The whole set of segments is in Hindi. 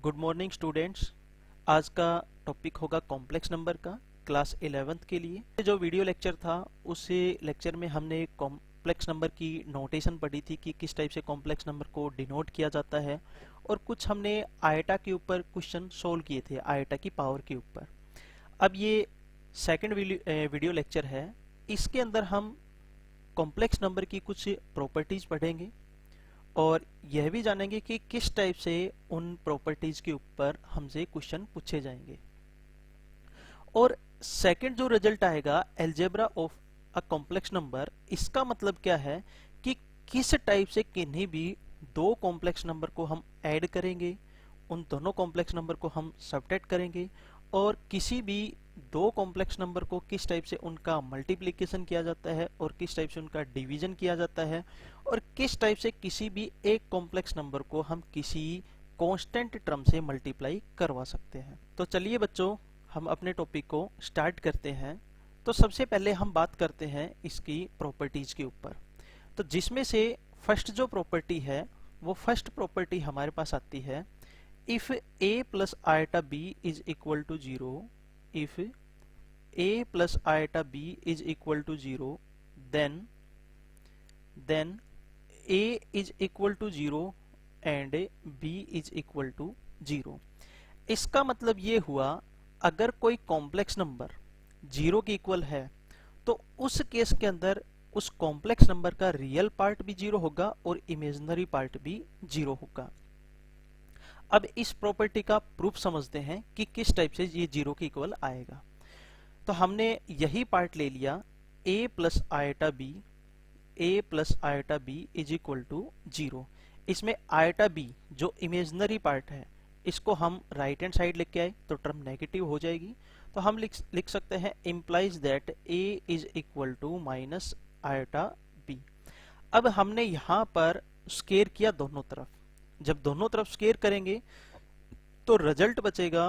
Good morning students. आज का टॉपिक होगा कॉम्प्लेक्स नंबर का, क्लास 11th के लिए। जो वीडियो लेक्चर था उस लेक्चर में हमने कॉम्प्लेक्स नंबर की नोटेशन पढ़ी थी कि किस टाइप से कॉम्प्लेक्स नंबर को डिनोट किया जाता है, और कुछ हमने आयटा के ऊपर क्वेश्चन सोल्व किए थे, आयटा की पावर के ऊपर। अब ये सेकंड वीडियो लेक्चर है। इसके अंदर हम कॉम्प्लेक्स नंबर की कुछ प्रॉपर्टीज पढ़ेंगे और यह भी जानेंगे कि किस टाइप से उन प्रॉपर्टीज के ऊपर हमसे क्वेश्चन पूछे जाएंगे। और सेकंड जो रिजल्ट आएगा algebra of a complex number, इसका मतलब क्या है कि किस टाइप से किन्हीं भी दो कॉम्प्लेक्स नंबर को हम ऐड करेंगे, उन दोनों कॉम्प्लेक्स नंबर को हम सबट्रैक्ट करेंगे, और किसी भी दो कॉम्प्लेक्स नंबर को किस टाइप से उनका मल्टीप्लिकेशन किया जाता है और किस टाइप से उनका डिवीजन किया जाता है, और किस टाइप से किसी भी एक कॉम्प्लेक्स नंबर को हम किसी कांस्टेंट टर्म से मल्टीप्लाई करवा सकते हैं। तो चलिए बच्चों, हम अपने टॉपिक को स्टार्ट करते हैं। तो सबसे पहले हम बात करते हैं इसकी प्रॉपर्टीज के ऊपर। तो जिसमें से फर्स्ट जो प्रॉपर्टी है, वो फर्स्ट प्रॉपर्टी हमारे पास आती है, if a plus iota b is equal to zero, if a plus iota b is equal to zero, then a is equal to zero and b is equal to zero. इसका मतलब ये हुआ, अगर कोई कॉम्प्लेक्स नंबर जीरो के इक्वल है तो उस केस के अंदर उस कॉम्प्लेक्स नंबर का रियल पार्ट भी जीरो होगा और इमेजिनरी पार्ट भी जीरो होगा। अब इस प्रॉपर्टी का प्रूफ समझते हैं कि किस टाइप से ये जीरो के इक्वल आएगा। तो हमने यही पार्ट ले लिया, a plus iota b, a plus iota b is equal to zero. इसमें आयटा बी जो इमेजिनरी पार्ट है, इसको हम राइट हैंड साइड लेके आए तो टर्म नेगेटिव हो जाएगी। तो हम लिख सकते हैं implies that a is equal to minus iota b. अब हमने यहां पर स्केयर किया दोनों तरफ। जब दोनों तरफ स्केयर करेंगे तो रिजल्ट बचेगा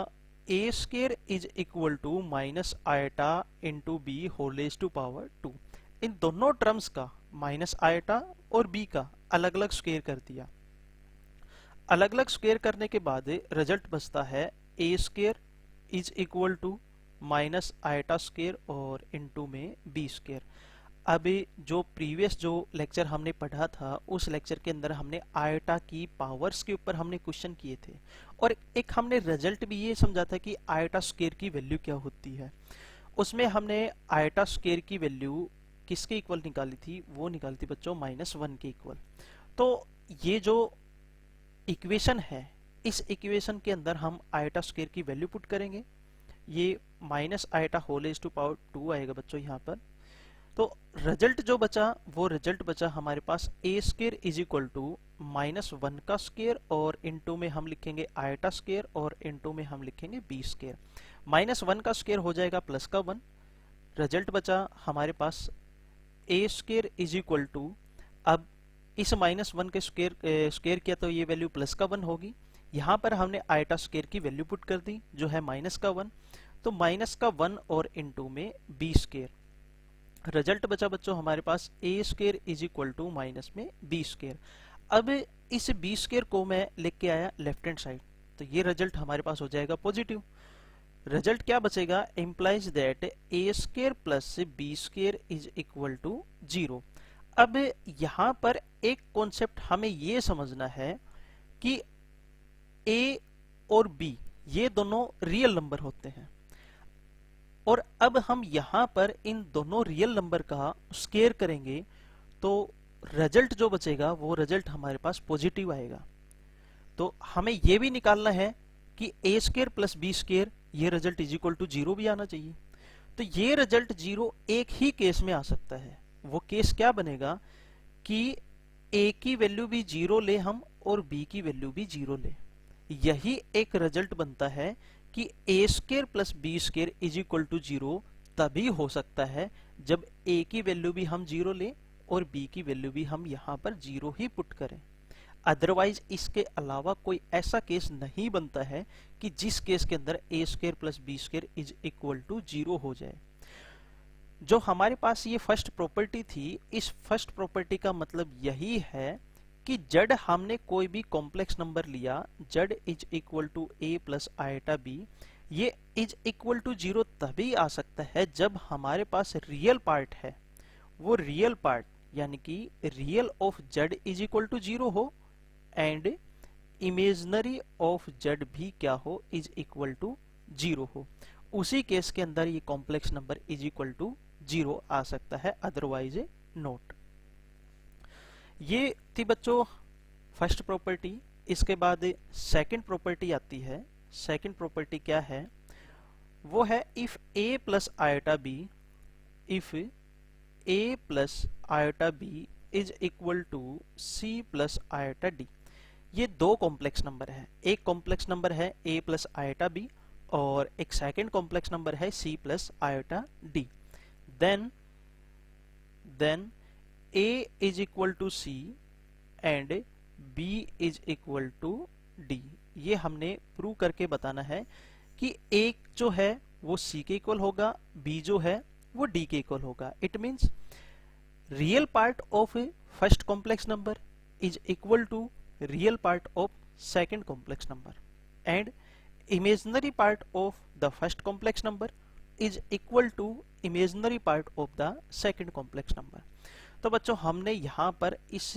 a square is equal to minus iota into b whole raised to power 2। इन दोनों टर्म्स का, माइनस आयटा और b का, अलग अलग स्केयर कर दिया। अलग अलग स्केयर करने के बाद रिजल्ट बचता है a square is equal to minus iota square और इनटू में b स्केयर। अभी जो प्रीवियस जो लेक्चर हमने पढ़ा था, उस लेक्चर के अंदर हमने आयटा की पावर्स के ऊपर हमने क्वेश्चन किए थे, और एक हमने रिजल्ट भी ये समझा था कि आयटा स्केयर की वैल्यू क्या होती है। उसमें हमने आयटा स्केयर की वैल्यू किसके इक्वल निकाली थी, वो निकाली थी बच्चों -1 के इक्वल। तो ये जो इक्वेशन है, इस इक्वेशन के अंदर हम आयटा स्केयर की वैल्यू पुट करेंगे। ये minus iota whole raised to power 2 आएगा बच्चों यहाँ पर। तो रिजल्ट जो बचा, वो रिजल्ट बचा हमारे पास a square is equal to -1 का स्केयर और इनटू में हम लिखेंगे आयटा स्केयर और इनटू में हम लिखेंगे b स्केयर। -1 का स्केयर हो जाएगा प्लस का 1। रिजल्ट बचा हमारे पास a square is equal to, अब इस -1 के स्केयर किया तो ये वैल्यू प्लस का 1 होगी। यहाँ पर हमने आयटा स्केयर की वैल्यू पुट कर दी जो है माइनस का 1, तो माइनस का 1 और इनटू में b स्केयर। रिजल्ट बचा बच्चों हमारे पास a square is equal to minus में b स्केयर। अब इस b स्केयर को मैं लेके आया लेफ्ट हैंड साइड, तो ये रिजल्ट हमारे पास हो जाएगा पॉजिटिव। रिजल्ट क्या बचेगा, implies that a square plus b square is equal to zero. अब यहाँ पर एक कॉन्सेप्ट हमें ये समझना है कि a और b ये दोनों रियल नंबर होते हैं, और अब हम यहाँ पर इन दोनों रियल नंबर का स्केयर करेंगे तो रिजल्ट जो बचेगा वो रिजल्ट हमारे पास पॉजिटिव आएगा। तो हमें ये भी निकालना है कि a square plus b square ये result is equal to zero भी आना चाहिए। तो ये रिजल्ट जीरो एक ही केस में आ सकता है। वो केस क्या बनेगा कि a की वैल्यू भी जीरो ले हम और b की वैल्यू भी जीरो ले। यही एक रिजल्ट बनता है कि a square plus b square is equal to zero तभी हो सकता है जब a की वैल्यू भी हम जीरो लें और b की वैल्यू भी हम यहाँ पर जीरो ही पुट करें। अदरवाइज इसके अलावा कोई ऐसा केस नहीं बनता है कि जिस केस के अंदर a square plus b square is equal to zero हो जाए। जो हमारे पास ये फर्स्ट प्रॉपर्टी थी, इस फर्स्ट प्रॉपर्टी का मतलब यही है कि जड हमने कोई भी कॉम्प्लेक्स नंबर लिया, z is equal to a plus iota b, ये इज इक्वल टू जीरो तभी आ सकता है जब हमारे पास रियल पार्ट है, वो रियल पार्ट यानी कि रियल ऑफ जड इज इक्वल टू जीरो हो एंड इमेजनरी ऑफ जड भी क्या हो, इज इक्वल टू जीरो हो। उसी केस के अंदर ये complex number is equal to zero आ सकता है, अदरवाइज नोट। ये थी बच्चों फर्स्ट प्रॉपर्टी। इसके बाद सेकंड प्रॉपर्टी आती है। सेकंड प्रॉपर्टी क्या है, वो है if a plus iota b, if a plus iota b is equal to c plus iota d. ये दो कॉम्प्लेक्स नंबर है, एक कॉम्प्लेक्स नंबर है ए प्लस आयोटा बी और एक सेकंड कॉम्प्लेक्स नंबर है c plus iota d. Then a is equal to c and b is equal to d। ये हमने प्रूव करके बताना है कि एक जो है वो c के इक्वल होगा, b जो है वो d के इक्वल होगा। It means real part of first complex number is equal to real part of second complex number and imaginary part of the first complex number is equal to imaginary part of the second complex number. तो बच्चों हमने यहाँ पर इस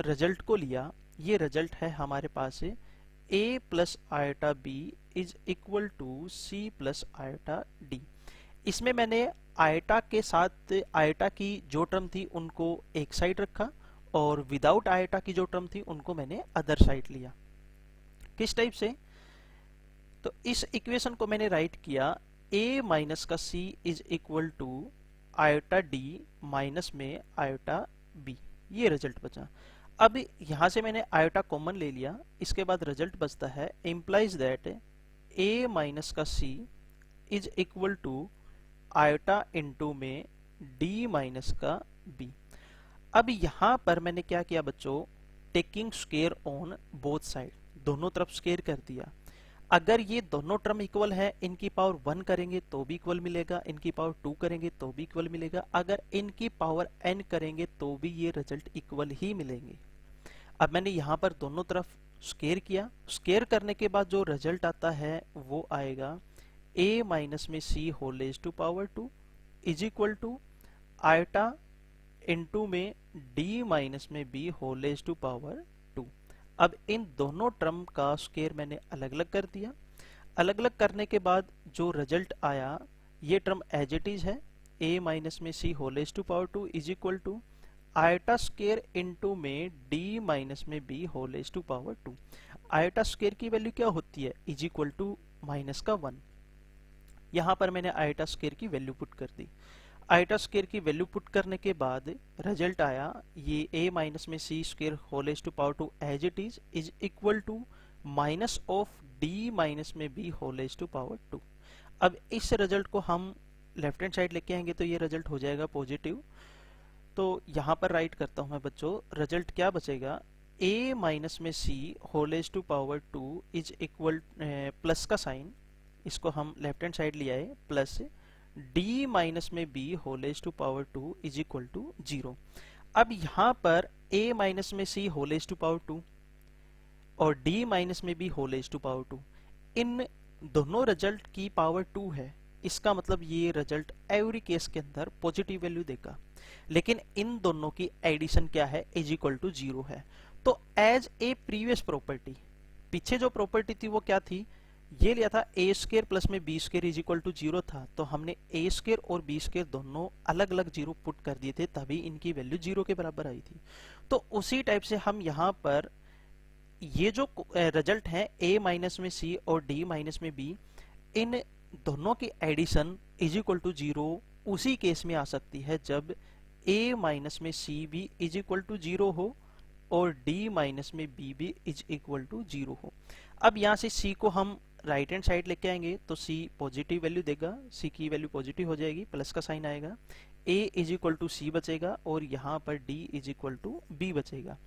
रिजल्ट को लिया, ये रिजल्ट है हमारे पास a plus iota b is equal to c plus iota d. इसमें मैंने आयोटा के साथ आयोटा की जो टर्म थी उनको एक साइड रखा और विदाउट आयोटा की जो टर्म थी उनको मैंने अदर साइड लिया। किस टाइप से, तो इस इक्वेशन को मैंने राइट किया a माइनस का c is equal to iota d minus में आयोटा बी, ये रिजल्ट बचा। अब यहां से मैंने आयोटा कॉमन ले लिया, इसके बाद रिजल्ट बचता है इम्प्लाइज दैट a माइनस का c is equal to iota into में d माइनस का b। अब यहां पर मैंने क्या किया बच्चों, taking square on both side, दोनों तरफ स्क्वायर कर दिया। अगर ये दोनों टर्म इक्वल है, इनकी पावर 1 करेंगे तो भी इक्वल मिलेगा, इनकी पावर 2 करेंगे तो भी इक्वल मिलेगा, अगर इनकी पावर n करेंगे तो भी ये रिजल्ट इक्वल ही मिलेंगे। अब मैंने यहाँ पर दोनों तरफ स्क्वायर किया, स्क्वायर करने के बाद जो रिजल्ट आता है वो आएगा a माइनस में c whole raise to power 2 is equal to iota into में d माइनस में b whole raise to power 2। अब इन दोनों टर्म का स्क्वायर मैंने अलग अलग कर दिया। अलग अलग करने के बाद जो रिजल्ट आया, ये टर्म एज इट इज है, a माइनस में c whole raise to power 2 is equal to iota square into में d माइनस में b whole raise to power 2। Iota square की वैल्यू क्या होती है, इज इक्वल टू माइनस का 1। यहाँ पर मैंने आयोटा स्क्वायर की वैल्यू पुट कर दी। आयोटा स्क्वायर की वैल्यू पुट करने के बाद रिजल्ट आया ये a माइनस में c square whole raise to power 2 as it is equal to minus of d minus में b whole raise to power 2। अब इस रिजल्ट को हम लेफ्ट हैंड साइड लेके आएंगे तो ये रिजल्ट हो जाएगा पॉजिटिव। तो यहाँ पर राइट करता हूँ मैं बच्चों, रिजल्ट क्या बचेगा, a माइनस में c whole raise to power 2 is equal plus का साइन, इसको हम लेफ्ट हैंड साइड ले आए, प्लस d माइनस में b whole raise to power 2 is equal to 0। अब यहाँ पर a माइनस में c whole raise to power 2 और d माइनस में b whole raise to power 2, इन दोनों रिजल्ट की पावर 2 है। इसका मतलब ये रिजल्ट एवरी केस के अंदर पॉजिटिव वैल्यू देगा, लेकिन इन दोनों की एडिशन क्या है, इज इक्वल टू 0 है। तो एज ए प्रीवियस प्रॉपर्टी, पीछे जो प्रॉपर्टी थी वो क्या थी, ये लिया था a स्क्वायर प्लस में b square is equal to 0 था, तो हमने a स्क्वायर और b स्क्वायर दोनों अलग अलग 0 पुट कर दिए थे, तभी इनकी वैल्यू 0 के बराबर आई थी। तो उसी टाइप से हम यहाँ पर ये जो रिजल्ट है a माइनस में c और d माइनस में b, इन दोनों की एडिशन इज इक्वल टू 0 उसी केस में आ सकती है जब a माइनस में c भी इज इक्वल टू 0 हो और d माइनस में b भी इज इक्वल टू 0 हो। अब यहाँ से c को हम राइट हैंड साइड लेके आएंगे तो c पॉजिटिव वैल्यू देगा, c की वैल्यू पॉजिटिव हो जाएगी, प्लस का साइन आएगा, a is equal to c बचेगा और यहाँ पर d is equal to b बचेगा।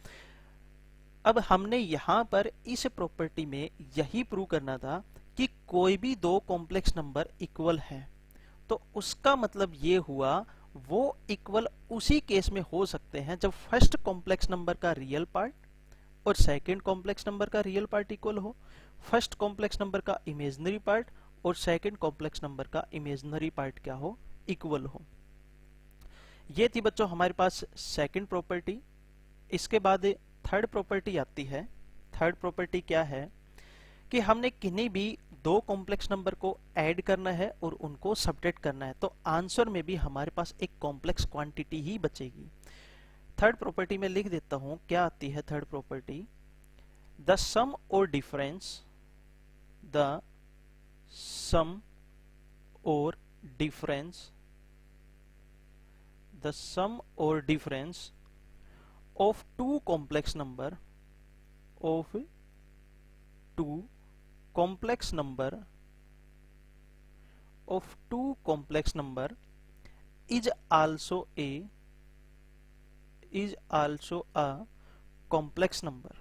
अब हमने यहाँ पर इस प्रॉपर्टी में यही प्रूव करना था कि कोई भी दो कॉम्प्लेक्स नंबर इक्वल है, तो उसका मतलब ये हुआ वो इक्वल उसी केस में हो सकते हैं जब फर्स्ट कॉम्प्लेक्स नंबर का रियल पार्ट और सेकंड कॉम्प्लेक्स नंबर का रियल पार्ट इक्वल हो, फर्स्ट कॉम्प्लेक्स नंबर का इमेजिनरी पार्ट और सेकंड कॉम्प्लेक्स नंबर का इमेजिनरी पार्ट क्या हो, इक्वल हो। ये थी बच्चों हमारे पास सेकंड प्रॉपर्टी। इसके बाद थर्ड प्रॉपर्टी आती है। थर्ड प्रॉपर्टी क्या है कि हमने किन्हीं भी दो कॉम्प्लेक्स नंबर को ऐड करना है और उनको सब्ट्रैक्ट करना है, तो आंसर में भी हमारे पास एक कॉम्प्लेक्स क्वांटिटी ही बचेगी। थर्ड प्रॉपर्टी में लिख देता हूं क्या आती है थर्ड प्रॉपर्टी। द सम और डिफरेंस, द सम और difference, the sum or difference of two complex number, of two complex number, of two complex number is also a complex number,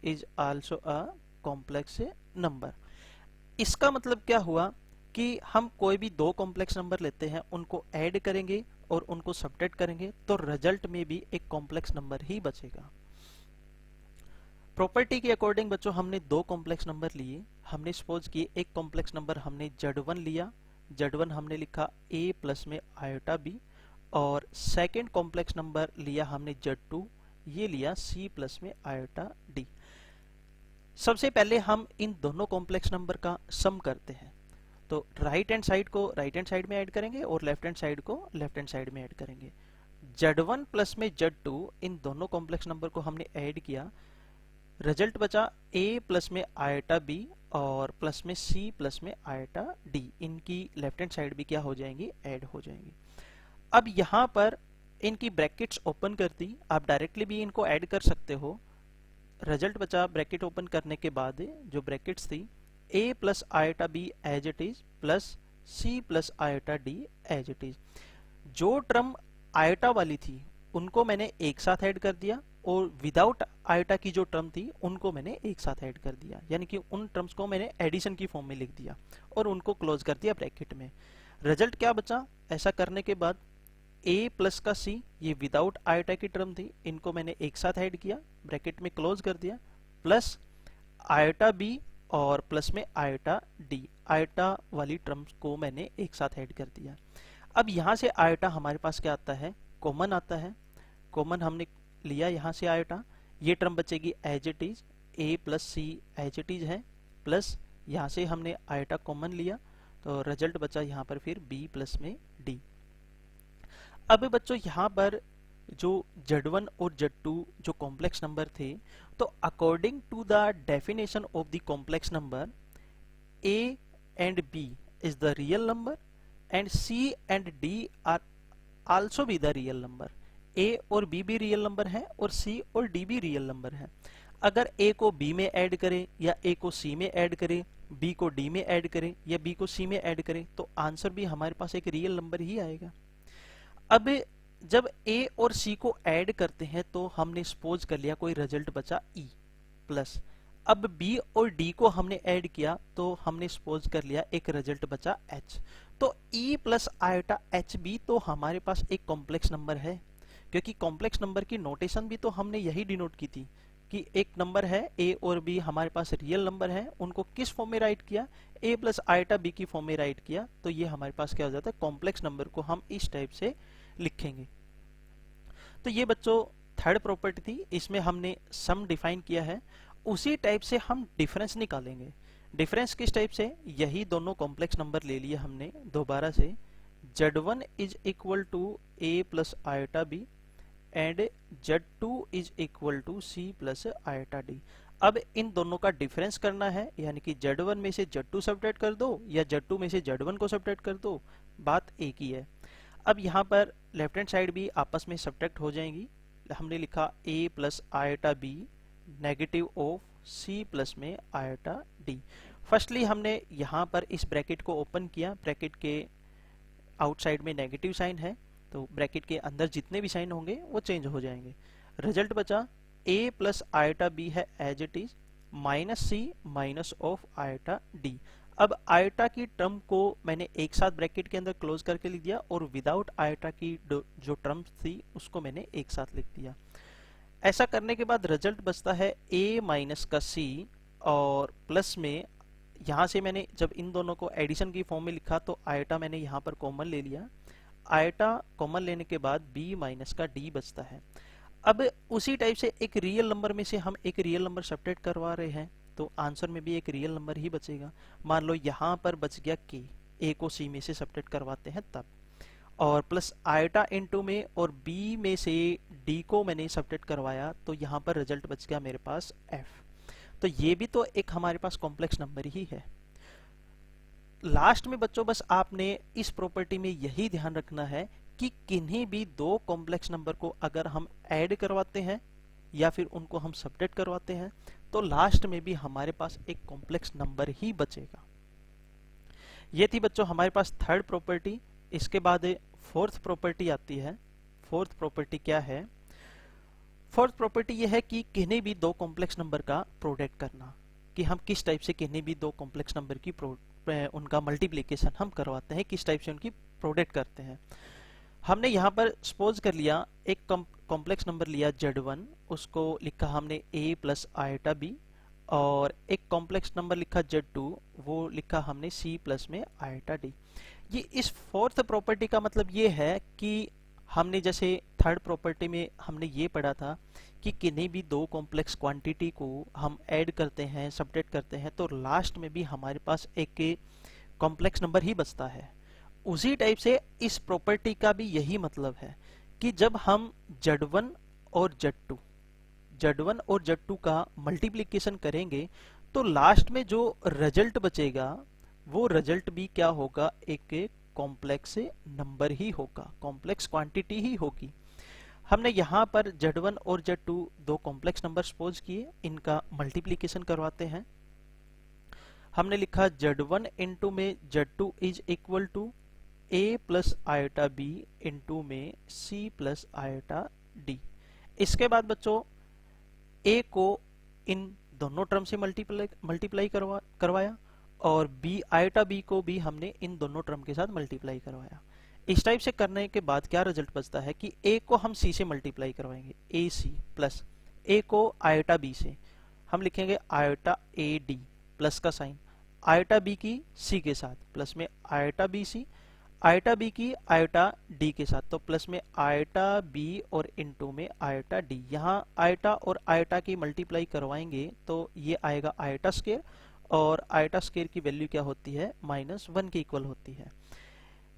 is also a complex number। इसका मतलब क्या हुआ कि हम कोई भी दो कॉम्प्लेक्स नंबर लेते हैं, उनको ऐड करेंगे और उनको सब्ट्रैक्ट करेंगे तो रिजल्ट में भी एक कॉम्प्लेक्स नंबर ही बचेगा। प्रॉपर्टी के अकॉर्डिंग बच्चों हमने दो कॉम्प्लेक्स नंबर लिए। हमने सपोज किए एक कॉम्प्लेक्स नंबर हमने Z1 लिया, Z1 हमने लिखा a प्लस में आयोटा b, और सेकेंड कॉम्प्लेक्स नंबर लिया हमने Z2, ये लिया c प्लस में आयोटा d। सबसे पहले हम इन दोनों कॉम्प्लेक्स नंबर का सम करते हैं, तो राइट हैंड साइड को राइट हैंड साइड में ऐड करेंगे और लेफ्ट हैंड साइड को लेफ्ट हैंड साइड में ऐड करेंगे। Z1 प्लस में Z2, इन दोनों कॉम्प्लेक्स नंबर को हमने ऐड किया, रिजल्ट बचा a प्लस में आयोटा b और प्लस में c प्लस में आयोटा d। इनकी लेफ्ट हैंड साइड भी क्या हो जाएंगी, ऐड हो जाएंगी। अब यहाँ पर इनकी ब्रैकेट्स ओपन कर दी, आप डायरेक्टली भी इनको ऐड कर सकते हो। रिजल्ट बचा ब्रैकेट ओपन करने के बाद जो ब्रैकेट्स थी a plus iota b as it is plus c plus iota d as it is. जो टर्म आयोटा वाली थी उनको मैंने एक साथ ऐड कर दिया और विदाउट आयोटा की जो टर्म थी उनको मैंने एक साथ ऐड कर दिया, यानी कि उन टर्म्स को मैंने एडिशन की फॉर्म में लिख दिया और उनको क्लोज कर दिया ब्रैकेट में। रिजल्ट क्या बचा, ऐसा करने के बाद a प्लस का c, ये विदाउट आयोटा की टर्म थी, इनको मैंने एक साथ ऐड किया, ब्रैकेट में क्लोज कर दिया, प्लस आयोटा b और प्लस में आयोटा d, आयोटा वाली टर्म्स को मैंने एक साथ ऐड कर दिया। अब यहाँ से आयोटा हमारे पास क्या आता है, कॉमन आता है। कॉमन हमने लिया यहाँ से आयोटा, ये टर्म बचेगी as it is, a plus c as it is है, प्लस यहाँ से हमने आयोटा कॉमन लिया तो रिजल्ट बचा यहाँ पर फिर b प्लस में d। अब बच्चों यहाँ पर जो Z1 और Z2 जो कॉम्प्लेक्स नंबर थे, तो according to the definition of the complex number a and b is the real number and c and d are also be the real number. a और b भी रियल नंबर है और c और d भी रियल नंबर है। अगर a को b में ऐड करें या a को c में ऐड करें, b को d में ऐड करें या b को c में ऐड करें, तो आंसर भी हमारे पास एक रियल नंबर ही आएगा। अब जब a और c को ऐड करते हैं तो हमने सपोज कर लिया कोई रिजल्ट बचा e प्लस, अब b और d को हमने ऐड किया तो हमने सपोज कर लिया एक रिजल्ट बचा h, तो e प्लस आयोटा h भी तो हमारे पास एक कॉम्प्लेक्स नंबर है, क्योंकि कॉम्प्लेक्स नंबर की नोटेशन भी तो हमने यही डिनोट की थी कि एक नंबर है a और b हमारे पास रियल नंबर है, उनको किस फॉर्म में राइट किया, a प्लस आयोटा b की फॉर्म में राइट किया, तो ये हमारे पास क्या हो जाता है, कॉम्प्लेक्स नंबर को हम इस टाइप से लिखेंगे। तो ये बच्चों थर्ड प्रॉपर्टी थी, इसमें हमने सम डिफाइन किया है। उसी टाइप से हम डिफरेंस निकालेंगे। डिफरेंस किस टाइप से, यही दोनों कॉम्प्लेक्स नंबर ले लिए हमने दोबारा से, Z1 is equal to a plus iota b and Z2 is equal to c plus iota d। अब इन दोनों का डिफरेंस करना है, यानी कि Z1 में से Z2 सब्ट्रैक्ट कर दो या Z2 में से Z1 को सब्ट्रैक्ट कर दो, बात एक ही है। अब यहाँ पर लेफ्ट हैंड साइड भी आपस में सब्ट्रैक्ट हो जाएंगी। हमने लिखा a plus iota b negative of c plus में आयोटा d। फर्स्टली हमने यहाँ पर इस ब्रैकेट को ओपन किया, ब्रैकेट के आउटसाइड में नेगेटिव साइन है, तो ब्रैकेट के अंदर जितने भी साइन होंगे वो चेंज हो जाएंगे। रिजल्ट बचा a प्लस आयोटा b है as it is, minus c minus of iota d। अब आयोटा की टर्म को मैंने एक साथ ब्रैकेट के अंदर क्लोज करके लिख दिया और विदाउट आयोटा की जो टर्म थी उसको मैंने एक साथ लिख दिया। ऐसा करने के बाद रिजल्ट बचता है a माइनस का c, और प्लस में यहाँ से मैंने जब इन दोनों को एडिशन की फॉर्म में लिखा तो आयटा मैंने यहाँ पर कॉमन ले लिया। आयटा कॉमन लेने के बाद b माइनस का d बचता है। अब उसी टाइप से एक रियल नंबर में से हम एक रियल नंबर सब्ट्रैक्ट करवा रहे हैं, तो आंसर में भी एक रियल नंबर ही बचेगा। मान लो यहाँ पर बच गया k, a को c में से सब्ट्रैक्ट करवाते हैं तब, और प्लस आयटा इनटू में और b में से d को मैंने सब्ट्रैक्ट करवाया, तो यहाँ पर रिजल्ट बच गया मेरे पास f। तो ये भी तो एक हमारे पास कॉम्प्लेक्स नंबर ही है। लास्ट में बच्चों बस आपने इस प्रॉपर्टी में यही ध्यान रखना है कि किन्हीं भी दो कॉम्प्लेक्स नंबर को अगर हम ऐड करवाते हैं या फिर उनको हम सब्ट्रैक्ट करवाते हैं तो लास्ट में भी हमारे पास एक कॉम्प्लेक्स नंबर ही बचेगा। ये थी बच्चों हमारे पास थर्ड प्रॉपर्टी। इसके बाद फोर्थ प्रॉपर्टी आती है। फोर्थ प्रॉपर्टी क्या है? फोर्थ प्रॉपर्टी यह है कि किन्हीं भी दो कॉम्प्लेक्स नंबर का प्रोडक्ट करना, कि हम किस टाइप से किन्हीं भी दो कॉम्प्लेक्स नंबर की उनका मल्टीप्लिकेशन हम करवाते हैं, किस टाइप से उनकी प्रोडक्ट करते हैं। हमने यहाँ पर सपोज कर लिया एक कॉम्प्लेक्स नंबर लिया Z1, उसको लिखा हमने a प्लस आयटा b, और एक कॉम्प्लेक्स नंबर लिखा Z2, वो लिखा हमने c प्लस में आयटा d। ये इस फोर्थ प्रॉपर्टी का मतलब ये है कि हमने जैसे थर्ड प्रॉपर्टी में हमने ये पढ़ा था कि किन्हीं भी दो कॉम्प्लेक्स क्वांटिटी को हम ऐड करते हैं, सब्ट्रैक्ट करते हैं, तो लास्ट में भी हमारे पास एक कॉम्प्लेक्स नंबर ही बचता है। उसी टाइप से इस प्रॉपर्टी का भी यही मतलब है कि जब हम Z1 और Z2 का मल्टीप्लिकेशन करेंगे तो लास्ट में जो रिजल्ट बचेगा वो रिजल्ट भी क्या होगा? एक कॉम्प्लेक्स नंबर ही होगा, कॉम्प्लेक्स क्वांटिटी ही होगी। हमने यहाँ पर Z1 और Z2 दो कॉम्प्लेक्स नंबर सपोज किए, इनका मल्टीप्लिकेशन करवाते हैं। हमने लिखा Z1 इंटू में Z2 is equal to a plus iota b into में c प्लस आयटा d। इसके बाद बच्चों a को इन दोनों टर्म से मल्टीप्लाई करवाया, और b आयटा b को भी हमने इन दोनों टर्म के साथ मल्टीप्लाई करवाया। इस टाइप से करने के बाद क्या रिजल्ट बचता है कि a को हम c से मल्टीप्लाई करवाएंगे, ac प्लस a को आयटा b से हम लिखेंगे आयटा ad प्लस का साइन, आयटा b की c के साथ प्लस में आयटा bc, आयटा b की आयटा d के साथ, तो प्लस में आयटा b और इनटू में आयटा d। यहाँ आयटा और आयटा की मल्टीप्लाई करवाएंगे तो ये आएगा आयटा स्क्वायर, और आयटा स्क्वायर की वैल्यू क्या होती है? -1 के इक्वल होती है।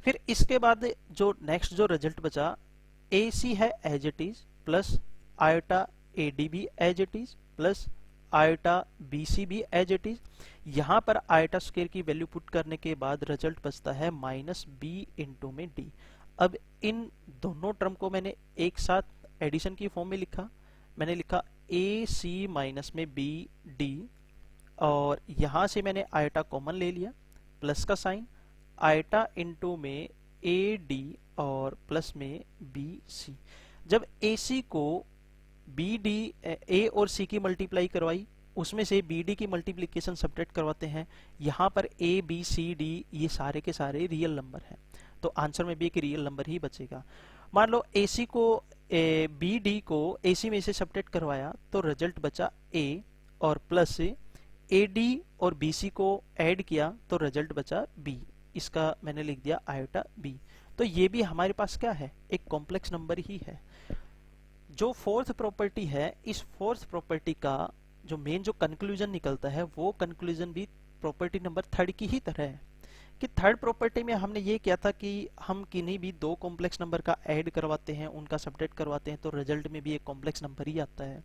फिर इसके बाद जो नेक्स्ट जो रिजल्ट बचा, AC है as it is, plus iota AD भी as it is, plus iota BC भी एज इट इज। यहाँ पर आयटा स्क्वायर की वैल्यू पुट करने के बाद रिजल्ट बचता है -b इंटू में d। अब इन दोनों टर्म को मैंने एक साथ एडिशन की फॉर्म में लिखा। मैंने लिखा AC माइनस में BD, और यहाँ से मैंने आयटा कॉमन ले लिया, प्लस का साइन, आयटा इंटू में AD और प्लस में BC। जब AC को BD A और C की मल्टीप्लाई करवाई, उसमें से BD की मल्टीप्लिकेशन सब्ट्रैक्ट करवाते हैं। यहाँ पर A B C D ये सारे के सारे रियल नंबर हैं, तो आंसर में भी एक रियल नंबर ही बचेगा। मान लो AC को BD को AC में से सब्ट्रैक्ट करवाया तो रिजल्ट बचा A, और प्लस AD और BC को ऐड किया तो रिजल्ट बचा B। इसका मैंने लिख दिया आयटा B। तो ये भी हमारे पास क्या है? एक कॉम्प्लेक्स नंबर ही है। जो फोर्थ प्रॉपर्टी है, इस फोर्थ प्रॉपर्टी का जो मेन जो कंक्लूजन निकलता है वो कंक्लूजन भी प्रॉपर्टी नंबर थर्ड की ही तरह है। कि थर्ड प्रॉपर्टी में हमने ये किया था कि हम किन्हीं भी दो कॉम्प्लेक्स नंबर का ऐड करवाते हैं, उनका सब्ट्रैक्ट करवाते हैं, तो रिजल्ट में भी एक कॉम्प्लेक्स नंबर ही आता है।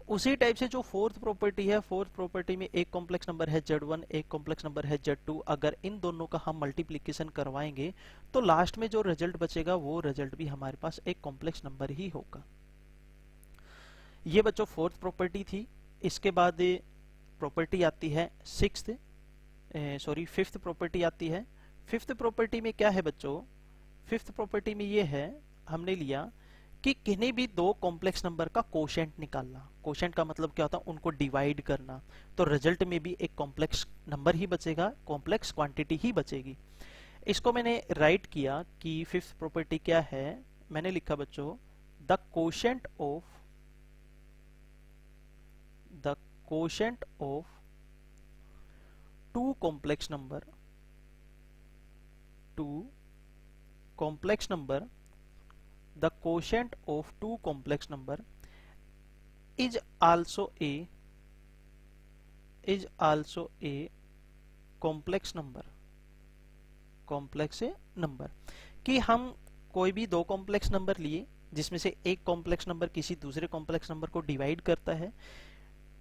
उसी टाइप से जो फोर्थ प्रॉपर्टी है, फोर्थ प्रॉपर्टी में एक कॉम्प्लेक्स नंबर है Z1, एक कॉम्प्लेक्स नंबर है Z2। अगर इन दोनों का हम मल्टीप्लिकेशन करवाएंगे तो लास्ट में जो रिजल्ट बचेगा वो रिजल्ट भी हमारे पास एक कॉम्प्लेक्स नंबर ही होगा। ये बच्चों फोर्थ प्रॉपर्टी थी। इसके बाद प्रॉपर्टी आती है फिफ्थ प्रॉपर्टी आती है। फिफ्थ प्रॉपर्टी में क्या है बच्चों? फिफ्थ प्रॉपर्टी में ये है, हमने लिया कि किन्हीं भी दो कॉम्प्लेक्स नंबर का कोशेंट निकालना। कोशेंट का मतलब क्या होता है? उनको डिवाइड करना। तो रिजल्ट में भी एक कॉम्प्लेक्स नंबर ही बचेगा, कॉम्प्लेक्स क्वांटिटी ही बचेगी। इसको मैंने राइट किया कि फिफ्थ प्रॉपर्टी क्या है। मैंने लिखा बच्चों, the quotient of quotient of two complex number the quotient of two complex number is also a complex number कि हम कोई भी दो कॉम्प्लेक्स नंबर लिए जिसमें से एक कॉम्प्लेक्स नंबर किसी दूसरे कॉम्प्लेक्स नंबर को डिवाइड करता है,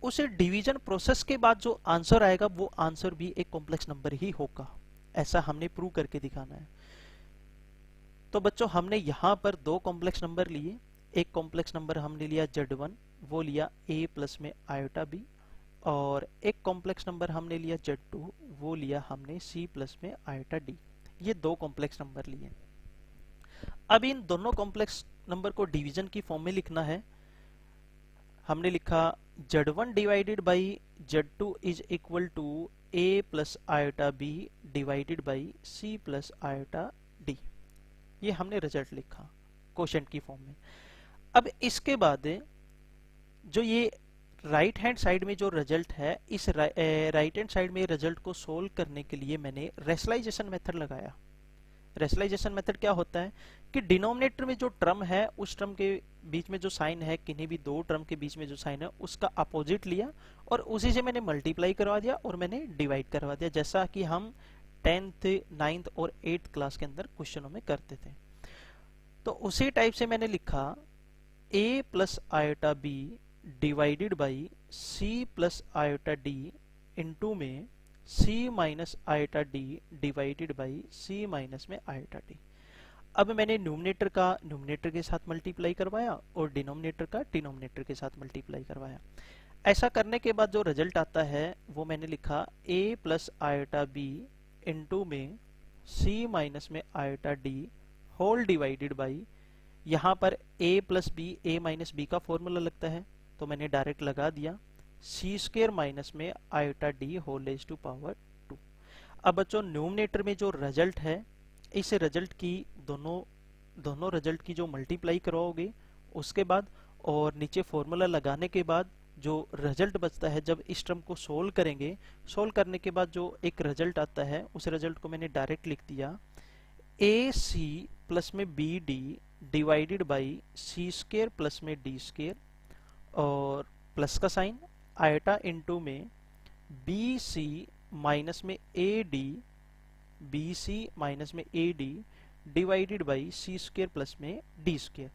उसे डिवीजन प्रोसेस के बाद जो आंसर आएगा वो आंसर भी एक कॉम्प्लेक्स नंबर ही होगा। ऐसा हमने प्रूव करके दिखाना है। तो बच्चों हमने यहां पर दो कॉम्प्लेक्स नंबर लिए। एक कॉम्प्लेक्स नंबर हमने लिया Z1, वो लिया a प्लस में आयोटा b, और एक कॉम्प्लेक्स नंबर हमने लिया Z2, वो लिया हमने c प्लस में आयोटा d। ये दो कॉम्प्लेक्स नंबर लिए। अब इन दोनों कॉम्प्लेक्स नंबर को डिवीजन की फॉर्म में लिखना है। हमने लिखा Z1 divided by Z2 is equal to a plus iota b divided by c plus iota d। ये हमने रिजल्ट लिखा क्वोशंट की फॉर्म में। अब इसके बाद जो ये राइट हैंड साइड में जो रिजल्ट है, इस राइट हैंड साइड में रिजल्ट को सोल्व करने के लिए मैंने रेशनलाइजेशन मेथड लगाया। रेशनलाइजेशन मेथड क्या होता है कि डिनोमिनेटर में जो टर्म है उस टर्म के बीच में जो साइन है, किन्हीं भी दो टर्म के बीच में जो साइन है उसका अपोजिट लिया और उसी से मैंने मल्टीप्लाई करवा दिया और मैंने डिवाइड करवा दिया, जैसा कि हम 10th, 9th और 8th क्लास के अंदर क्वेश्चनों में करते थे। तो उसी टाइप से मैंने लिखा a plus iota b divided by c plus iota d into में c minus iota d divided by c minus में आयोटा d। अब मैंने न्यूमरेटर का न्यूमरेटर के साथ मल्टीप्लाई करवाया और डिनोमिनेटर का डिनोमिनेटर के साथ मल्टीप्लाई करवाया। ऐसा करने के बाद जो रिजल्ट आता है वो मैंने लिखा a plus iota b into में c माइनस में iota d whole divided by, यहाँ पर a plus b a minus b का फॉर्मूला लगता है तो मैंने डायरेक्ट लगा दिया c स्क्वायर माइनस में iota d whole raise to power 2। अब बच्चों न्यूमरेटर में जो रिजल्ट है, इस रिजल्ट की दोनों रिजल्ट की जो मल्टीप्लाई करवाओगे उसके बाद और नीचे फॉर्मूला लगाने के बाद जो रिजल्ट बचता है, जब इस टर्म को सोल्व करेंगे, सोल्व करने के बाद जो एक रिजल्ट आता है उस रिजल्ट को मैंने डायरेक्ट लिख दिया ए सी प्लस में B D divided by C square plus में डी स्क्वायर और प्लस का साइन आयोटा इंटू में बी सी माइनस में A D B C minus में A D divided by C square plus में डी स्क्वायर।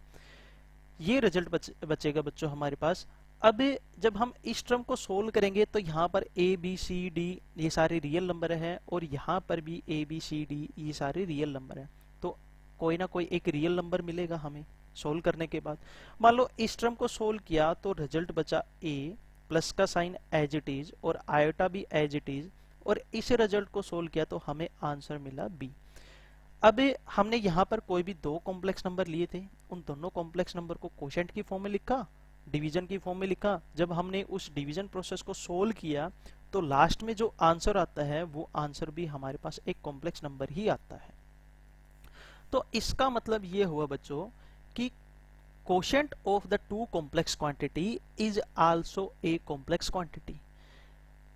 ये रिजल्ट बचेगा बच्चों हमारे पास। अब जब हम इस टर्म को सोल्व करेंगे तो यहाँ पर ए बी सी डी ये सारे रियल नंबर हैं और यहाँ पर भी ए बी सी डी ये सारे रियल नंबर हैं, तो कोई ना कोई एक रियल नंबर मिलेगा हमें सोल्व करने के बाद। मान लो इस टर्म को सोल्व किया तो रिजल्ट बचा ए प्लस का साइन एज इट इज और आयोटा भी एज इट इज, और इस रिजल्ट को सोल्व किया तो हमें आंसर मिला बी। अब हमने यहाँ पर कोई भी दो कॉम्प्लेक्स नंबर लिए थे, उन दोनों कॉम्प्लेक्स नंबर को क्वोशंट की फॉर्म में लिखा, डिवीजन की फॉर्म में लिखा। जब हमने उस डिवीजन प्रोसेस को सोल्व किया तो लास्ट में जो आंसर आता है वो आंसर भी हमारे पास एक कॉम्प्लेक्स नंबर ही आता है। तो इसका मतलब ये हुआ बच्चों कि quotient of the two complex quantity is also a complex quantity.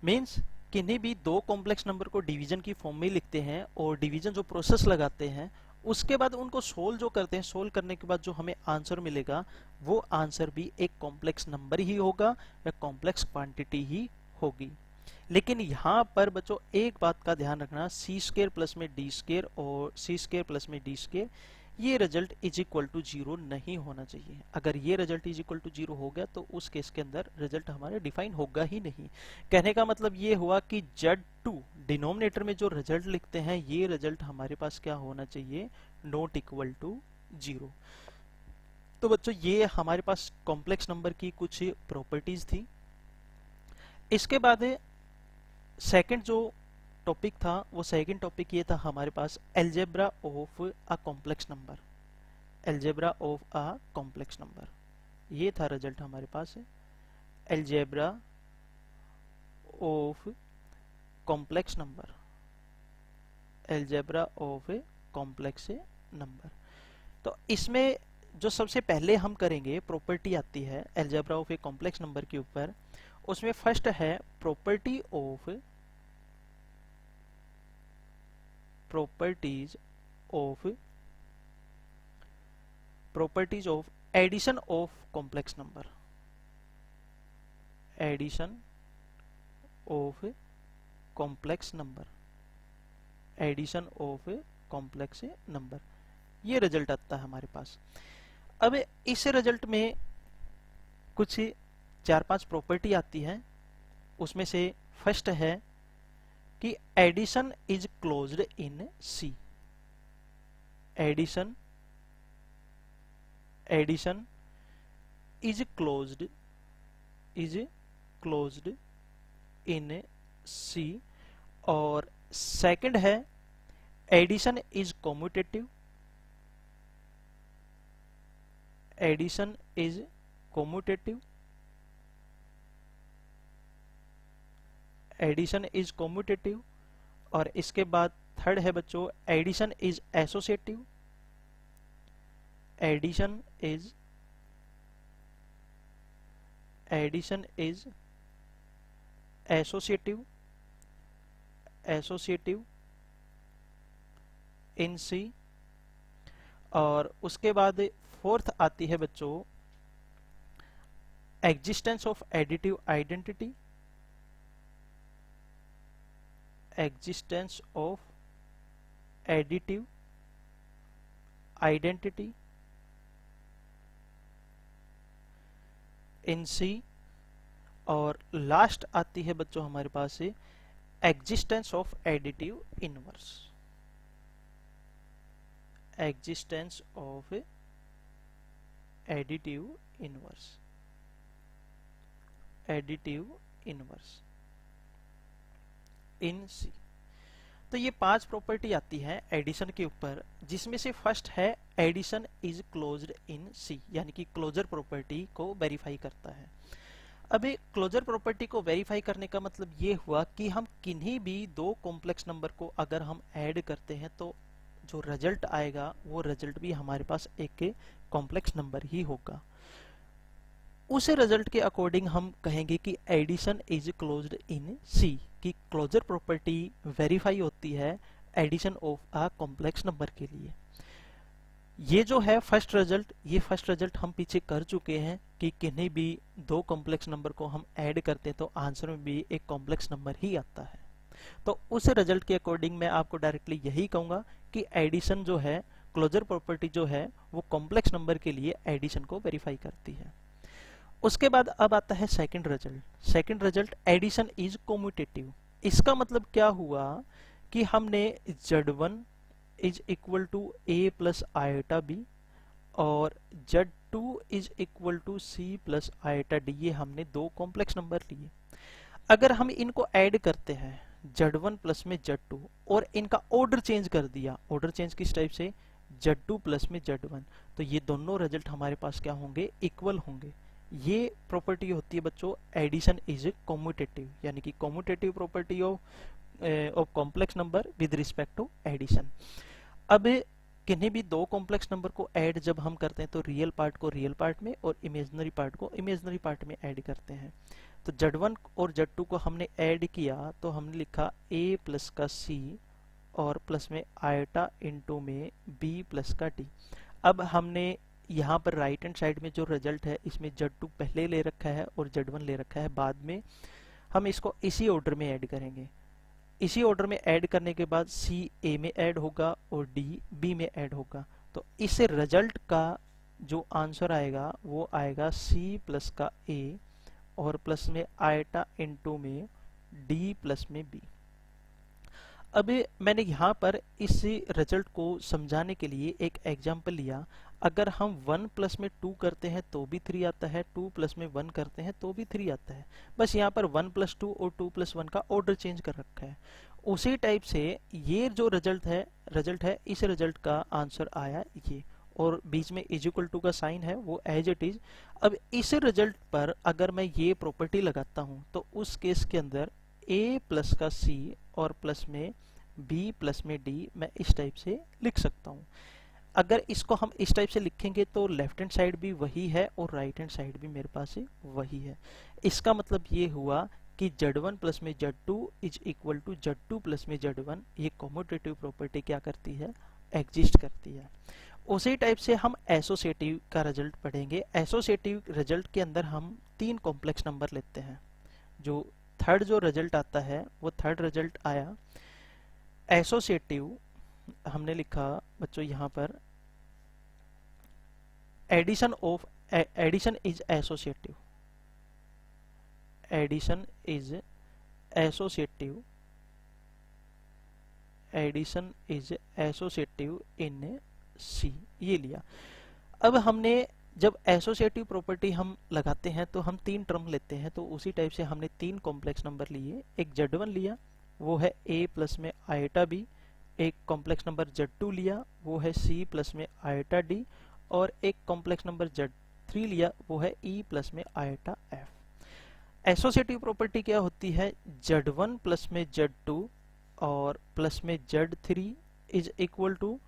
Means किन्हीं भी दो कॉम्प्लेक्स नंबर को डिवीजन की फॉर्म में लिखते हैं और डिवीजन जो प्रोसेस लगाते हैं उसके बाद उनको सोल्व जो करते हैं, सोल्व करने के बाद जो हमें आंसर मिलेगा वो आंसर भी एक कॉम्प्लेक्स नंबर ही होगा या कॉम्प्लेक्स क्वांटिटी ही होगी। लेकिन यहाँ पर बच्चों एक बात का ध्यान रखना, सी स्क्वायर प्लस में डी स्क्वायर और सी स्क्वायर प्लस में डी स्क्वायर ये रिजल्ट इज इक्वल टू 0 नहीं होना चाहिए। अगर ये रिजल्ट इज इक्वल टू 0 हो गया तो उस केस के अंदर रिजल्ट हमारे डिफाइन होगा ही नहीं। कहने का मतलब ये हुआ कि Z2 डिनोमिनेटर में जो रिजल्ट लिखते हैं ये रिजल्ट हमारे पास क्या होना चाहिए, नॉट इक्वल टू 0। तो बच्चों ये हमारे पास कॉम्प्लेक्स नंबर की कुछ प्रॉपर्टीज थी। इसके बाद सेकंड जो टॉपिक था वो सेकंड टॉपिक ये था हमारे पास algebra of a complex number. Algebra of a complex number, ये था रिजल्ट हमारे पास है algebra of complex number, algebra of complex number. तो इसमें जो सबसे पहले हम करेंगे प्रॉपर्टी आती है algebra of a complex number के ऊपर, उसमें फर्स्ट है property of properties of properties of addition of complex number, addition of complex number, addition of complex number, ये रिजल्ट आता है हमारे पास। अब इस रिजल्ट में कुछ 4-5 प्रॉपर्टी आती है। उसमें से फर्स्ट है कि addition is closed in C, addition addition is closed in C. और सेकंड है addition is commutative, addition is commutative, addition is commutative. और इसके बाद थर्ड है बच्चों addition is associative, addition is associative in C. और उसके बाद फोर्थ आती है बच्चों existence of additive identity, existence of additive identity in C. और लास्ट आती है बच्चों हमारे पास से existence of additive inverse, existence of additive inverse, additive inverse in C. तो ये 5 प्रॉपर्टी आती है एडिशन के ऊपर, जिसमें से फर्स्ट है एडिशन इज क्लोज्ड इन सी, यानी कि क्लोजर प्रॉपर्टी को वेरीफाई करता है। अभी क्लोजर प्रॉपर्टी को वेरीफाई करने का मतलब ये हुआ कि हम किन्हीं भी दो कॉम्प्लेक्स नंबर को अगर हम ऐड करते हैं तो जो रिजल्ट आएगा वो रिजल्ट भी हमारे पास एक कॉम्प्लेक्स नंबर ही होगा। उस रिजल्ट के अकॉर्डिंग हम कहेंगे कि addition is closed in C, कि क्लोजर प्रॉपर्टी वेरीफाई होती है addition of a complex number के लिए। ये जो है फर्स्ट रिजल्ट, ये फर्स्ट रिजल्ट हम पीछे कर चुके हैं कि किन्हीं भी दो कॉम्प्लेक्स नंबर को हम ऐड करते हैं तो आंसर में भी एक कॉम्प्लेक्स नंबर ही आता है। तो उस रिजल्ट के अकॉर्डिंग मैं आपको डायरेक्टली यही कहूंगा कि एडिशन जो है, क्लोजर प्रॉपर्टी जो है वो कॉम्प्लेक्स नंबर के लिए एडिशन को वेरीफाई करती है। उसके बाद अब आता है second result. Second result addition is commutative. इसका मतलब क्या हुआ कि हमने Z1 is equal to A plus iota b और Z2 is equal to C plus iota d, ये हमने दो कॉम्प्लेक्स नंबर लिए। अगर हम इनको ऐड करते हैं Z1 प्लस में Z2 और इनका ऑर्डर चेंज कर दिया, ऑर्डर चेंज किस टाइप से, Z2 प्लस में Z1, तो ये दोनों रिजल्ट हमारे पास क्या होंगे, इक्वल होंगे। ये प्रॉपर्टी होती है बच्चों एडिशन इज कॉम्यूटेटिव, यानी कि commutative property of complex number with respect to addition. अब किन्हीं भी दो कॉम्प्लेक्स नंबर को ऐड जब हम करते हैं तो रियल पार्ट को रियल पार्ट में और इमेजिनरी पार्ट को इमेजिनरी पार्ट में ऐड करते हैं। तो Z1 और Z2 को हमने ऐड किया तो हमने लिखा A प्लस का C और प्लस में आयोटा इंटू में B प्लस का D। अब हमने यहाँ पर राइट हैंड साइड में जो रिजल्ट है इसमें Z2 पहले ले रखा है और Z1 ले रखा है बाद में, हम इसको इसी ऑर्डर में ऐड करेंगे। इसी ऑर्डर में ऐड करने के बाद C A में ऐड होगा और D B में ऐड होगा। तो इस रिजल्ट का जो आंसर आएगा वो आएगा C प्लस का A और प्लस में आयोटा इंटू में D प्लस में B। अभी मैंने यहाँ पर इस रिजल्ट को समझाने के लिए एक एग्जाम्पल लिया। अगर हम 1 प्लस में 2 करते हैं तो भी 3 आता है, 2 प्लस में 1 करते हैं तो भी 3 आता है। बस यहाँ पर 1 प्लस 2 और 2 प्लस 1 का ऑर्डर चेंज कर रखा है। उसी टाइप से ये जो रिजल्ट है इस रिजल्ट का आंसर आया ये, और बीच में इज इक्वल टू का साइन है वो एज इट इज। अब इस रिजल्ट पर अगर मैं ये प्रॉपर्टी लगाता हूँ तो उस केस के अंदर A प्लस का C और प्लस में B प्लस में D मैं इस टाइप से लिख सकता हूँ। अगर इसको हम इस टाइप से लिखेंगे तो लेफ्ट हैंड साइड भी वही है और राइट हैंड साइड भी मेरे पास वही है। इसका मतलब ये हुआ कि Z1 प्लस में Z2 is equal to Z2 plus में Z1। ये कॉम्यूटेटिव प्रॉपर्टी क्या करती है, एग्जिस्ट करती है। उसी टाइप से हम एसोसिएटिव का रिजल्ट पढ़ेंगे। एसोसिएटिव रिजल्ट के अंदर हम तीन कॉम्प्लेक्स नंबर लेते हैं। जो थर्ड जो रिजल्ट आता है वो थर्ड रिजल्ट आया एसोसिएटिव, हमने लिखा बच्चों यहाँ पर addition of, addition is associative, addition is associative, addition is associative in C, ये लिया। अब हमने जब एसोसिएटिव प्रॉपर्टी हम लगाते हैं तो हम तीन टर्म लेते हैं, तो उसी टाइप से हमने तीन कॉम्प्लेक्स नंबर लिए। एक Z1 लिया वो है A प्लस में आयटा B, एक कॉम्प्लेक्स नंबर Z2 लिया वो है C प्लस में आयटा D, और एक कॉम्प्लेक्स नंबर Z3 लिया वो है E प्लस में आयटा F। एसोसिएटिव प्रॉपर्टी क्या होती है, Z1 प्लस में Z2 और प्लस में Z3 is equal to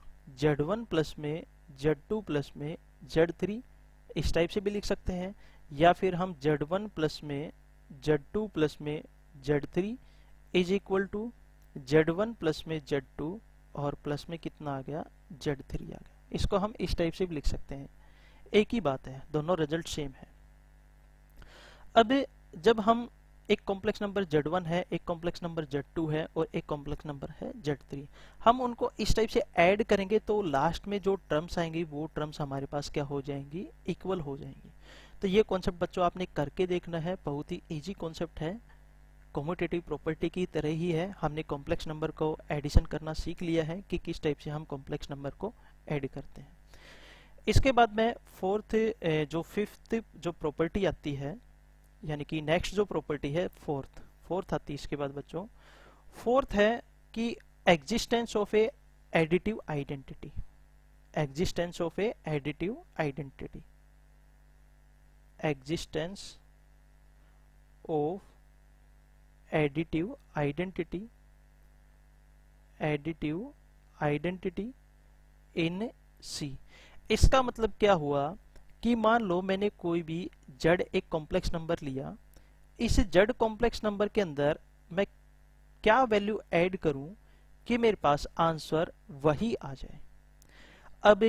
Z1 plus में Z2 प्लस में Z3, इस टाइप से भी लिख सकते हैं। या फिर हम Z1 प्लस में Z2 प्लस में Z3 is equal to Z1 plus में Z2 और प्लस में कितना आ गया, Z3 आ गया। इसको हम इस टाइप से भी लिख सकते हैं, एक ही बात है, दोनों रिजल्ट सेम है। अब जब हम एक कॉम्प्लेक्स नंबर Z1 है, एक कॉम्प्लेक्स नंबर Z2 है और एक कॉम्प्लेक्स नंबर है Z3, हम उनको इस टाइप से ऐड करेंगे तो लास्ट में जो टर्म्स आएंगी वो टर्म्स हमारे पास क्या हो जाएंगी, इक्वल हो जाएंगी। तो ये कॉन्सेप्ट बच्चों आपने करके देखना है, बहुत ही इजी कॉन्सेप्ट है, कॉम्यूटेटिव प्रॉपर्टी की तरह ही है। हमने कॉम्प्लेक्स नंबर को एडिशन करना सीख लिया है कि किस टाइप से हम कॉम्प्लेक्स नंबर को ऐड करते हैं। इसके बाद में फिफ्थ जो प्रॉपर्टी आती है, यानी कि नेक्स्ट जो प्रॉपर्टी है फोर्थ आती है इसके बाद बच्चों। फोर्थ है कि existence of a additive identity, existence of a additive identity, existence of additive identity, additive identity in C. इसका मतलब क्या हुआ कि मान लो मैंने कोई भी जड़ एक कॉम्प्लेक्स नंबर लिया, इस जड़ कॉम्प्लेक्स नंबर के अंदर मैं क्या वैल्यू ऐड करूं कि मेरे पास आंसर वही आ जाए। अब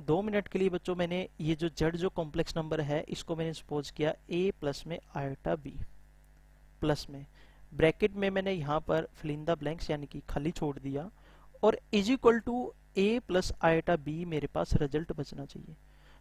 2 मिनट के लिए बच्चों मैंने ये जो जड़ जो कॉम्प्लेक्स नंबर है इसको मैंने सपोज किया A प्लस में आयटा B प्लस में, ब्रैकेट में मैंने यहाँ पर फिल इन द ब्लैंक्स यानी कि खाली छोड़ दिया, और is equal to A plus iota B मेरे पास रिजल्ट बचना चाहिए।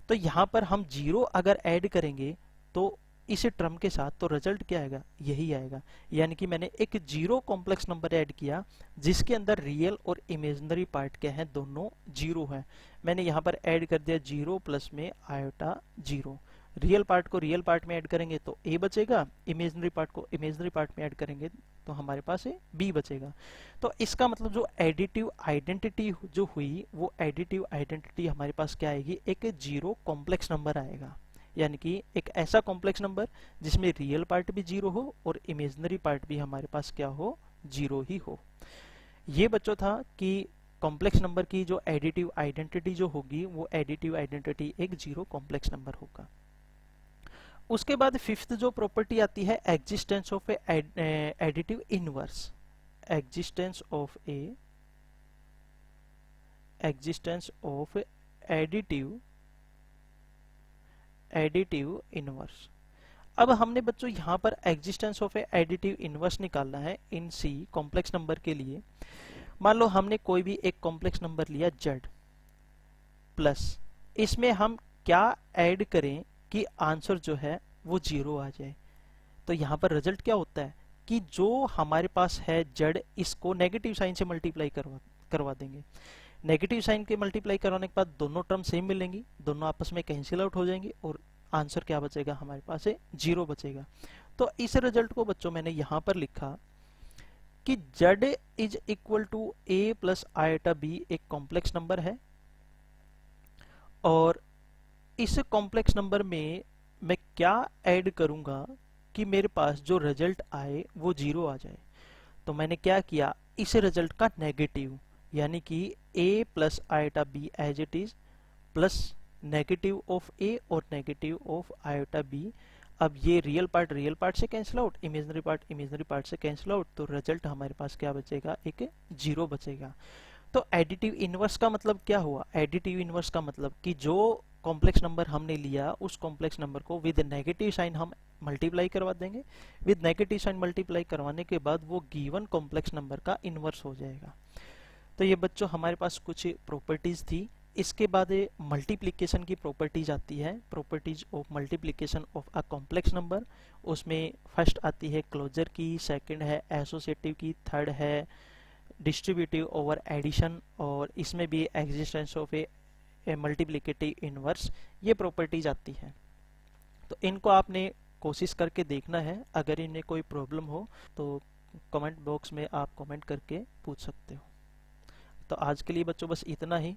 तो यहाँ पर हम 0 अगर ऐड करेंगे तो इस टर्म के साथ तो रिजल्ट क्या आएगा, यही आएगा। यानी कि मैंने एक 0 कॉम्प्लेक्स नंबर ऐड किया जिसके अंदर रियल और इमेजिनरी पार्ट क्या है, दोनों 0 है। मैंने यहाँ पर ऐड कर दिया 0 प्लस में आयोटा 0। रियल पार्ट को रियल पार्ट में ऐड करेंगे तो A बचेगा, इमेजिनरी पार्ट को इमेजिनरी पार्ट में ऐड करेंगे तो हमारे पास B बचेगा। तो इसका मतलब जो एडिटिव आइडेंटिटी जो हुई वो एडिटिव आइडेंटिटी हमारे पास क्या आएगी, एक 0 कॉम्प्लेक्स नंबर आएगा। यानी कि एक ऐसा कॉम्प्लेक्स नंबर जिसमें रियल पार्ट भी 0 हो और इमेजिनरी पार्ट भी हमारे पास क्या हो, 0 ही हो। ये बच्चों था कि कॉम्प्लेक्स नंबर की जो एडिटिव आइडेंटिटी जो होगी वो एडिटिव आइडेंटिटी एक 0 कॉम्प्लेक्स नंबर होगा। उसके बाद फिफ्थ जो प्रॉपर्टी आती है existence of a additive inverse, existence of additive inverse. अब हमने बच्चों यहाँ पर existence of a additive inverse निकालना है इन सी कॉम्प्लेक्स नंबर के लिए। मान लो हमने कोई भी एक कॉम्प्लेक्स नंबर लिया Z प्लस, इसमें हम क्या ऐड करें कि आंसर जो है वो 0 आ जाए। तो यहाँ पर रिजल्ट क्या होता है कि जो हमारे पास है Z, इसको नेगेटिव साइन से मल्टीप्लाई करवा देंगे। नेगेटिव साइन के मल्टीप्लाई करवाने के बाद दोनों टर्म सेम मिलेंगी, दोनों आपस में कैंसिल आउट हो जाएंगी और आंसर क्या बचेगा हमारे पास 0 बचेगा। तो इस रिजल्ट को बच्चों मैंने यहाँ पर लिखा कि Z is equal to A plus iota B एक कॉम्प्लेक्स नंबर है, और इस कॉम्प्लेक्स नंबर में मैं क्या ऐड करूंगा कि मेरे पास जो रिजल्ट आए वो 0 आ जाए। तो मैंने क्या किया, इस रिजल्ट का नेगेटिव यानी कि a plus iota b as it is plus negative of a और नेगेटिव ऑफ आयोटा b। अब ये रियल पार्ट से कैंसिल आउट, इमेजिनरी पार्ट से कैंसिल आउट, तो रिजल्ट हमारे पास क्या बचेगा, एक जीरो बचेगा। तो एडिटिव इनवर्स का मतलब क्या हुआ, एडिटिव इनवर्स का मतलब कि जो कॉम्प्लेक्स नंबर हमने लिया उस कॉम्प्लेक्स नंबर को विद नेगेटिव साइन हम मल्टीप्लाई करवा देंगे। विद नेगेटिव साइन मल्टीप्लाई करवाने के बाद वो गिवन कॉम्प्लेक्स नंबर का इनवर्स हो जाएगा। तो ये बच्चों हमारे पास कुछ प्रॉपर्टीज थी। इसके बाद मल्टीप्लिकेशन की प्रॉपर्टीज आती है, properties of multiplication of a complex number. उसमें फर्स्ट आती है क्लोजर की, सेकंड है एसोसिएटिव की, थर्ड है डिस्ट्रीब्यूटिव ओवर एडिशन, और इसमें भी existence of A multiplicative inverse, ये प्रॉपर्टीज आती हैं। तो इनको आपने कोशिश करके देखना है। अगर इन्हें कोई प्रॉब्लम हो तो कमेंट बॉक्स में आप कमेंट करके पूछ सकते हो। तो आज के लिए बच्चों बस इतना ही।